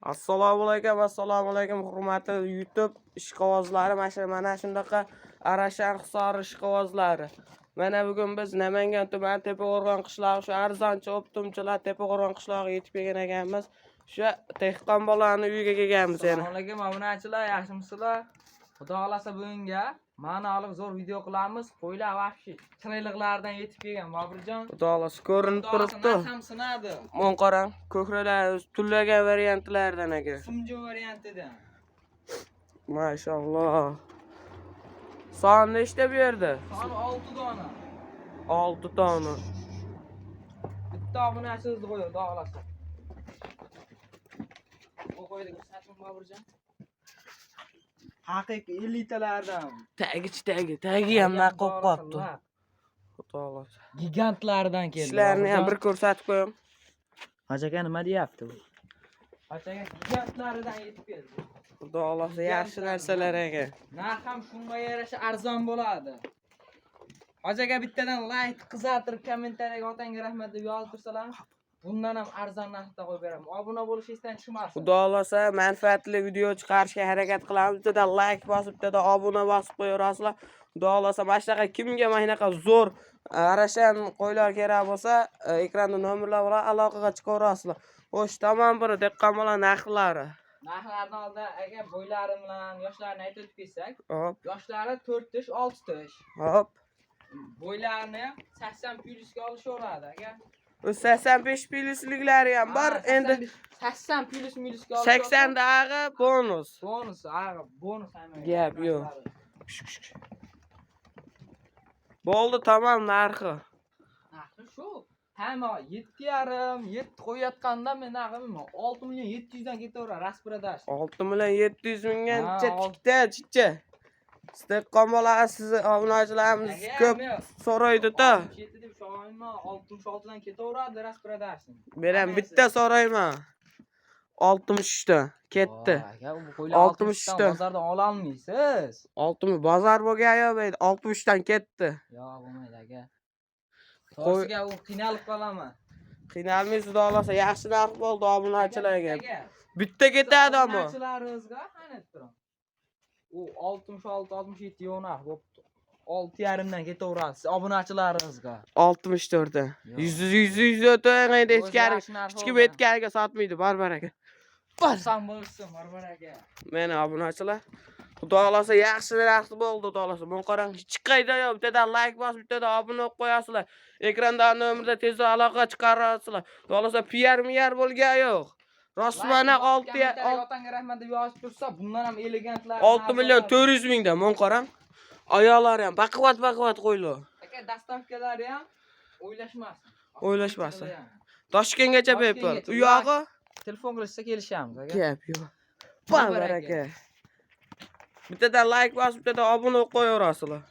Assalomu alaykum, hurmatli YouTube ishqibozlari, mana shunaqa Arashan Hisori ishqibozlari. Mana bugun biz Namangan tumani Tepao'rg'on qishlog'i shu arzonchi optimchilar Tepao'rg'on qishlog'iga yetib kelgan ekanmiz. Shu dehqon bolani uyiga kelganmiz yana. Assalomu alaykum, obunachilar, yaxshimisizlar? Xudo xolasa bugunga ma'noli zo'r video qilamiz. Qo'ylar vahshiy chiroyliqlardan yetib kelgan Boburjon. Xudo xolasa ko'rinib turibdi. Ham sinadi. Mon qarang, ko'kralar tullagan variantlardan aka. Simjo variantidan. Mashalloh. Son nechta bu yerda? Son 6 dona. 6 dona. Bitta obunachimizni qo'ydi, xudo xolasa. Qo'ydik, satim Boburjon. Haqiqiy elitalardan. Tagi ham naqib qopti. Xudo xolasa. Gigantlardan keldi. Ishlarni ham bir ko'rsatib qo'yim. Hojaka nima deyapti bu? Hojaka gigantlaridan yetib keldi. Xudo xolasa yaxshi narsalar ekan. Narx ham shunga yarasha arzon bo'ladi. Hojaka bittadan like qizartirib kommentariyaga otangga rahmat deb yozib tursalar, bundan ham arzon narxda qo'yib beraman. Obuna bo'lishingizdan tushmasin. Xudo xolasa manfaatli video chiqarishga harakat qilamiz. Bitta like bosib, bitta obuna bosib qo'yaverasizlar. Xudo xolasa mana shunaqa kimga mana shunaqa zo'r Arashan qo'ylar kerak bo'lsa, ekranda nomerlar bilan aloqaga chiqaverasizlar. Xo'sh, tamam buni dehqon bola narxlari. Narxlarni oldin aka bo'ylari bilan yoshlarni aytib ketsak, Hop, yoshlari 4 tish, 6 tish. hop. Bo'ylarni 80 plyusga olishaveradi aka. 85 plyusliklari ham bor. Endi 80 plyus minusga 80 dag'i bonus. Bonus, bonus ham. Gap yo'q. Bo'ldi, tamam narxi. Narxi shu. Hamma 7,5, 7 qo'yayotganda men narxim 6 million 700 dan ketaveradi rasprodash. 6 million 700 mingdan chiqdi. Dehqon bola sizni obunachilarimiz ko'p so'raydi-da. 7 deb shoyma 66 dan ketaveradi rasprodash. Men bitta so'rayman. 63 dan ketdi. Aka, bu qo'ylar 60 dan bozordan ola olmaysiz. 60 bozor bo'lgan yo'q, 60 dan ketdi. Yo'q, bo'lmaydi aka. To'g'risiga u qiynalib qolaman. Qiynalmaysiz, xudo xolasa yaxshi narx bo'ldi obunachilarga. Bitta ketadi ammo. Obunachilarimizga qani turing. U 66 67 yo'naq bo'pti. 6,5 dan ketaverasiz obunachilaringizga. 64 dan. 100 o'tang endi ichki betkariga sotmaydi, barbar aka. Barsan bo'lsin, barbar aka. Meni obunachilar, xudo xolasa yaxshi narx bo'ldi, xudo xolasa. Men qarang, hech qayda yo'q. Bittadan like bosib, bittadan obuna bo'lib qo'yasizlar. Ekranda nomerda tezda aloqa chiqarasizlar. Xudo xolasa PR bo'lgan yo'q. Rostmana 6 otangga rahmat deb yozib tursa, bundan ham elegantlar. 6 million 400 mingdan men qarang. Ayollar ham baquvvat qo'ylar. Aka, dastavkalari ham O'ylashmasin. Toshkentgacha bepul. U yog'i telefon qilishsa kelishamiz aka. Gap yo'q. Barbar aka. Bittadan like bosib, bittadan obuna qo'yaverasizlar.